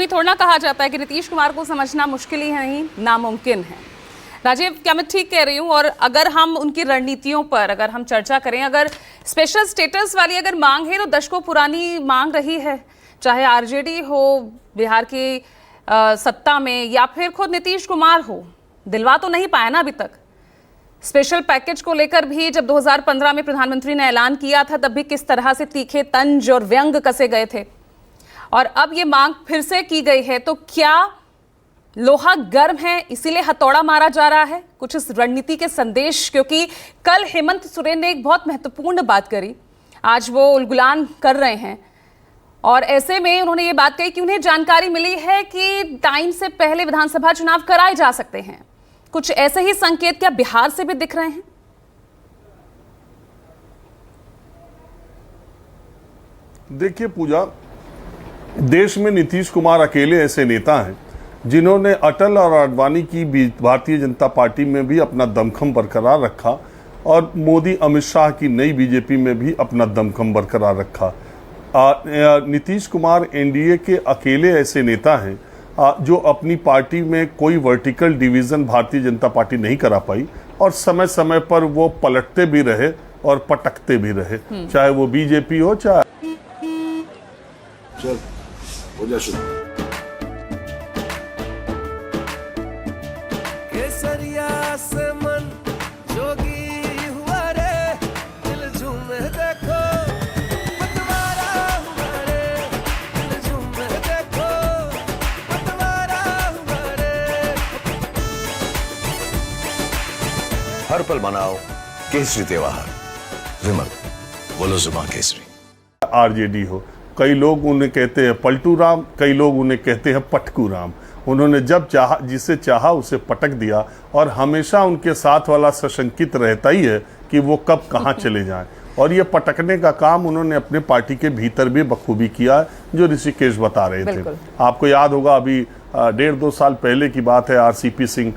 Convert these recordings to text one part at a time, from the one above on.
यूं ही थोड़ा ना कहा जाता है कि नीतीश कुमार को समझना मुश्किल ही है, नहीं नामुमकिन है। राजीव, क्या मैं ठीक कह रही हूं? और अगर हम उनकी रणनीतियों पर अगर हम चर्चा करें, अगर स्पेशल स्टेटस वाली अगर मांग है तो दशकों पुरानी मांग रही है, चाहे आरजेडी हो बिहार की सत्ता में या फिर खुद नीतीश कुमार हो, दिलवा तो नहीं पाया ना अभी तक। स्पेशल पैकेज को लेकर भी जब 2015 में प्रधानमंत्री ने ऐलान किया था तब भी किस तरह से तीखे तंज और व्यंग कसे गए थे, और अब ये मांग फिर से की गई है। तो क्या लोहा गर्म है इसीलिए हथौड़ा मारा जा रहा है? कुछ इस रणनीति के संदेश, क्योंकि कल हेमंत सोरेन ने एक बहुत महत्वपूर्ण बात करी, आज वो उलगुलान कर रहे हैं, और ऐसे में उन्होंने ये बात कही कि उन्हें जानकारी मिली है कि टाइम से पहले विधानसभा चुनाव कराए जा सकते हैं। कुछ ऐसे ही संकेत क्या बिहार से भी दिख रहे हैं? देखिए पूजा, देश में नीतीश कुमार अकेले ऐसे नेता हैं जिन्होंने अटल और आडवाणी की भारतीय जनता पार्टी में भी अपना दमखम बरकरार रखा और मोदी अमित शाह की नई बीजेपी में भी अपना दमखम बरकरार रखा। नीतीश कुमार एनडीए के अकेले ऐसे नेता हैं जो अपनी पार्टी में कोई vertical division Bharatiya Janata party नहीं करा पाई, और समय समय पर वो पलटते भी रहे और पटकते भी रहे, चाहे वो बीजेपी हो चाहे चल हो जा शुरू। केसरिया से मन जोगी हुआ रे, दिल झूमे देखो पतवारा हुआ रे, दिल झूमे देखो पतवारा हुआ रे। हर पल मनाओ केसरी त्योहार। विमल बोलो जुबान केसरी। आरजेडी हो, कई लोग उन्हें कहते हैं पलटू राम, कई लोग उन्हें कहते हैं पटकू राम। उन्होंने जब चाहा, जिसे चाहा उसे पटक दिया, और हमेशा उनके साथ वाला सशंकित रहता ही है कि वो कब कहाँ चले जाएं। और ये पटकने का काम उन्होंने अपने पार्टी के भीतर भी बखूबी किया है, जो ऋषिकेश बता रहे थे। आपको याद होगा अभी 1.5-2 साल पहले की बात है, आरसीपी सिंह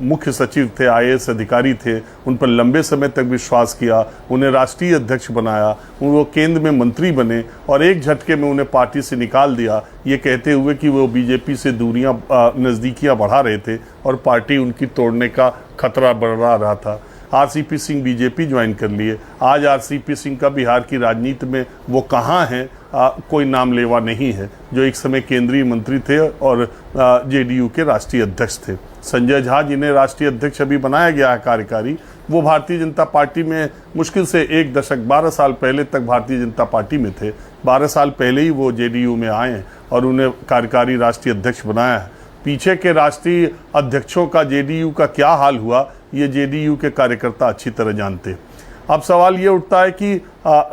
मुख्य सचिव थे, आईएएस अधिकारी थे, उन पर लंबे समय तक विश्वास किया, उन्हें राष्ट्रीय अध्यक्ष बनाया, वो केंद्र में मंत्री बने, और एक झटके में उन्हें पार्टी से निकाल दिया, ये कहते हुए कि वो बीजेपी से दूरियां नज़दीकियां बढ़ा रहे थे और पार्टी उनकी तोड़ने का खतरा बढ़ रहा था। आरसीपी सिंह बीजेपी ज्वाइन कर लिए। आज आरसीपी सिंह का बिहार की राजनीति में वो कहाँ हैं, कोई नाम लेवा नहीं है, जो एक समय केंद्रीय मंत्री थे और जेडीयू के राष्ट्रीय अध्यक्ष थे। संजय झा, जिन्हें राष्ट्रीय अध्यक्ष अभी बनाया गया है कार्यकारी, वो भारतीय जनता पार्टी में मुश्किल से 1 दशक 12 साल पहले तक भारतीय जनता पार्टी में थे। 12 साल पहले ही वो जेडीयू में आए हैं और उन्हें कार्यकारी राष्ट्रीय अध्यक्ष बनाया है। पीछे के राष्ट्रीय अध्यक्षों का जेडीयू का क्या हाल हुआ, ये जेडीयू के कार्यकर्ता अच्छी तरह जानते हैं। अब सवाल ये उठता है कि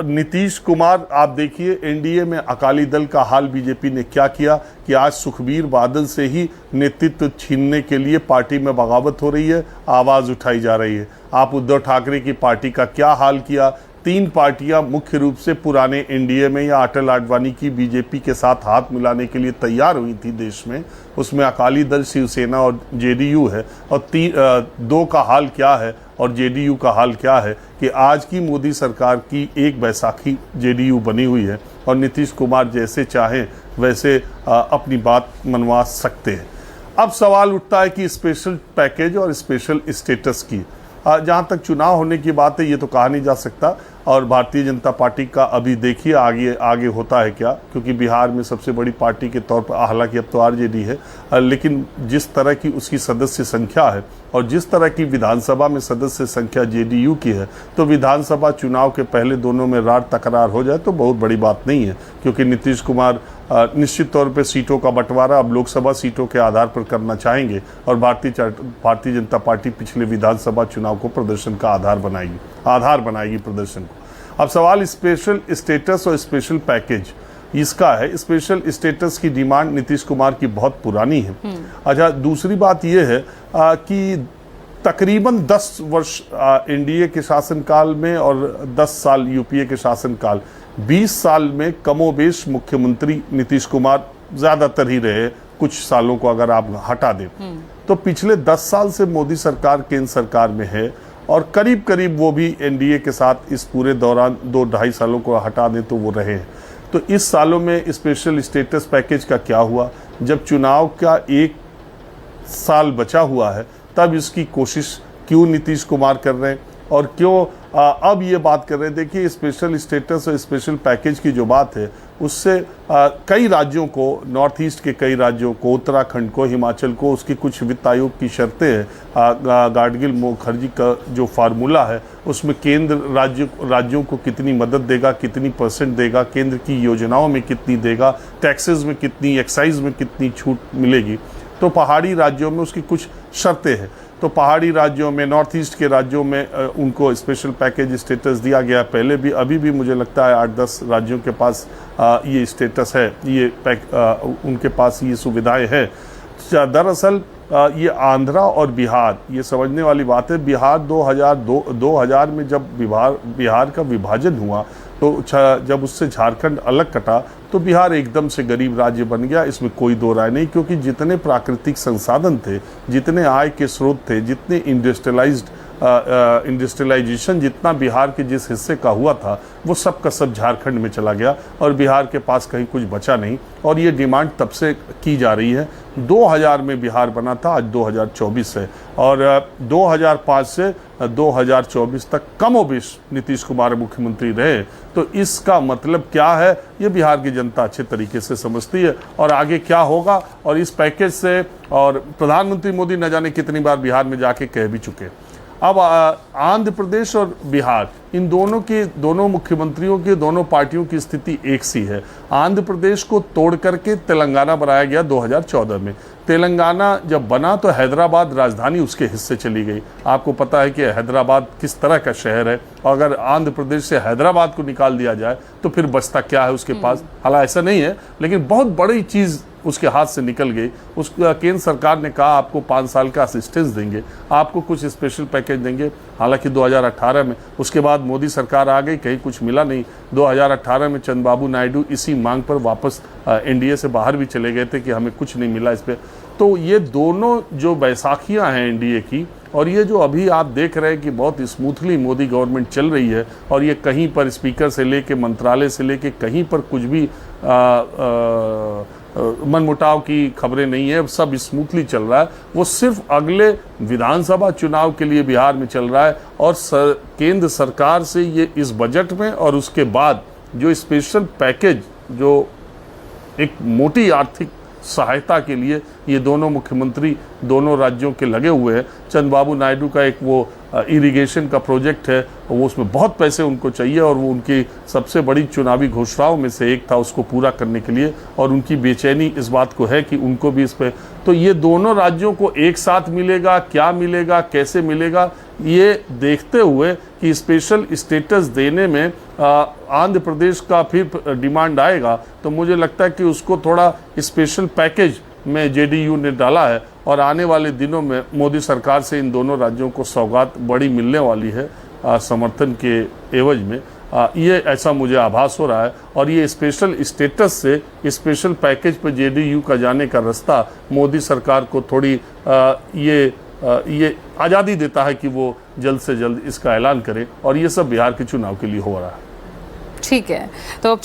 नीतीश कुमार, आप देखिए एनडीए में अकाली दल का हाल बीजेपी ने क्या किया कि आज सुखबीर बादल से ही नेतृत्व छीनने के लिए पार्टी में बगावत हो रही है, आवाज़ उठाई जा रही है। आप उद्धव ठाकरे की पार्टी का क्या हाल किया। 3 पार्टियां मुख्य रूप से पुराने एनडीए में या अटल आडवाणी की बीजेपी के साथ हाथ मिलाने के लिए तैयार हुई थी देश में, उसमें अकाली दल, शिवसेना और जेडीयू है। और 2 का हाल क्या है और जेडीयू का हाल क्या है कि आज की मोदी सरकार की 1 बैसाखी जेडीयू बनी हुई है और नीतीश कुमार जैसे चाहें वैसे अपनी बात मनवा सकते हैं। अब सवाल उठता है कि स्पेशल पैकेज और स्पेशल स्टेटस की, जहाँ तक चुनाव होने की बात है ये तो कहा नहीं जा सकता, और भारतीय जनता पार्टी का अभी देखिए आगे होता है क्या, क्योंकि बिहार में सबसे बड़ी पार्टी के तौर पर, हालांकि अब तो आरजेडी है, लेकिन जिस तरह की उसकी सदस्य संख्या है और जिस तरह की विधानसभा में सदस्य संख्या जेडीयू की है, तो विधानसभा चुनाव के पहले दोनों में रार तकरार हो जाए तो बहुत बड़ी बात नहीं है, क्योंकि नीतीश कुमार निश्चित तौर पर सीटों का बंटवारा अब लोकसभा सीटों के आधार पर करना चाहेंगे, और भारतीय जनता पार्टी पिछले विधानसभा चुनाव को प्रदर्शन का आधार बनाएगी प्रदर्शन को। अब सवाल स्पेशल स्टेटस और स्पेशल पैकेज इसका है। स्पेशल स्टेटस की डिमांड नीतीश कुमार की बहुत पुरानी है। अच्छा, दूसरी बात यह है कि तकरीबन 10 वर्ष एनडीए के शासनकाल में और 10 साल यूपीए के शासनकाल, 20 साल में कमोबेश मुख्यमंत्री नीतीश कुमार ज़्यादातर ही रहे। कुछ सालों को अगर आप हटा दें तो पिछले 10 साल से मोदी सरकार केंद्र सरकार में है, और करीब करीब वो भी एनडीए के साथ इस पूरे दौरान 2-2.5 सालों को हटा दें तो वो रहे हैं। तो इस सालों में स्पेशल स्टेटस पैकेज का क्या हुआ, जब चुनाव का 1 साल बचा हुआ है तब इसकी कोशिश क्यों नीतीश कुमार कर रहे हैं और क्यों अब ये बात कर रहे हैं। देखिए, स्पेशल स्टेटस और स्पेशल पैकेज की जो बात है उससे कई राज्यों को, नॉर्थ ईस्ट के कई राज्यों को, उत्तराखंड को, हिमाचल को, उसकी कुछ वित्त आयोग की शर्तें हैं। गाडगिल मुखर्जी का जो फार्मूला है उसमें केंद्र राज्यों को कितनी मदद देगा, कितनी % देगा, केंद्र की योजनाओं में कितनी देगा, टैक्सेस में कितनी, एक्साइज में कितनी छूट मिलेगी। तो पहाड़ी राज्यों में उसकी कुछ शर्तें हैं। तो पहाड़ी राज्यों में, नॉर्थ ईस्ट के राज्यों में उनको स्पेशल पैकेज स्टेटस दिया गया पहले भी, अभी भी मुझे लगता है 8-10 राज्यों के पास ये स्टेटस है, ये उनके पास ये सुविधाएं हैं। दरअसल ये आंध्रा और बिहार, ये समझने वाली बात है। बिहार 2000 में जब बिहार का विभाजन हुआ तो जब उससे झारखंड अलग कटा तो बिहार एकदम से गरीब राज्य बन गया, इसमें कोई दो राय नहीं। क्योंकि जितने प्राकृतिक संसाधन थे, जितने आय के स्रोत थे, जितने इंडस्ट्रियलाइजेशन जितना बिहार के जिस हिस्से का हुआ था वो सब का सब झारखंड में चला गया और बिहार के पास कहीं कुछ बचा नहीं। और ये डिमांड तब से की जा रही है। 2000 में बिहार बना था, आज 2024 है और 2005 से 2024 तक कमोबेश नीतीश कुमार मुख्यमंत्री रहे। तो इसका मतलब क्या है ये बिहार की जनता अच्छे तरीके से समझती है। और आगे क्या होगा और इस पैकेज से, और प्रधानमंत्री मोदी न जाने कितनी बार बिहार में जाके कह भी चुके। अब आंध्र प्रदेश और बिहार, इन दोनों मुख्यमंत्रियों की, दोनों पार्टियों की स्थिति एक सी है। आंध्र प्रदेश को तोड़ करके तेलंगाना बनाया गया 2014 में। तेलंगाना जब बना तो हैदराबाद राजधानी उसके हिस्से चली गई। आपको पता है कि हैदराबाद किस तरह का शहर है और अगर आंध्र प्रदेश से हैदराबाद को निकाल दिया जाए तो फिर बचता क्या है उसके पास। हालांकि ऐसा नहीं है, लेकिन बहुत बड़ी चीज़ उसके हाथ से निकल गई। उस केंद्र सरकार ने कहा आपको 5 साल का असिस्टेंस देंगे, आपको कुछ स्पेशल पैकेज देंगे। हालांकि 2018 में, उसके बाद मोदी सरकार आ गई, कहीं कुछ मिला नहीं। 2018 में चंद्रबाबू नायडू इसी मांग पर वापस एनडीए से बाहर भी चले गए थे कि हमें कुछ नहीं मिला इस पर। तो ये दोनों जो बैसाखियां हैं एनडीए की, और ये जो अभी आप देख रहे हैं कि बहुत स्मूथली मोदी गवर्नमेंट चल रही है और ये कहीं पर स्पीकर से लेके, मंत्रालय से लेके, कहीं पर कुछ भी मनमुटाव की खबरें नहीं है, सब स्मूथली चल रहा है। वो सिर्फ अगले विधानसभा चुनाव के लिए बिहार में चल रहा है और केंद्र सरकार से ये इस बजट में और उसके बाद जो स्पेशल पैकेज, जो एक मोटी आर्थिक सहायता के लिए ये दोनों मुख्यमंत्री दोनों राज्यों के लगे हुए हैं। चंद्रबाबू नायडू का एक वो इरिगेशन का प्रोजेक्ट है, वो उसमें बहुत पैसे उनको चाहिए और वो उनकी सबसे बड़ी चुनावी घोषणाओं में से एक था उसको पूरा करने के लिए। और उनकी बेचैनी इस बात को है कि उनको भी इस पे, तो ये दोनों राज्यों को एक साथ मिलेगा, क्या मिलेगा, कैसे मिलेगा, ये देखते हुए कि स्पेशल स्टेटस देने में आंध्र प्रदेश का फिर डिमांड आएगा तो मुझे लगता है कि उसको थोड़ा स्पेशल पैकेज में जेडीयू ने डाला है और आने वाले दिनों में मोदी सरकार से इन दोनों राज्यों को सौगात बड़ी मिलने वाली है समर्थन के एवज में। ये ऐसा मुझे आभास हो रहा है। और ये स्पेशल स्टेटस से स्पेशल पैकेज पर जेडीयू का जाने का रास्ता मोदी सरकार को थोड़ी ये आज़ादी देता है कि वो जल्द से जल्द इसका ऐलान करे। और ये सब बिहार के चुनाव के लिए हो रहा है। ठीक है, तो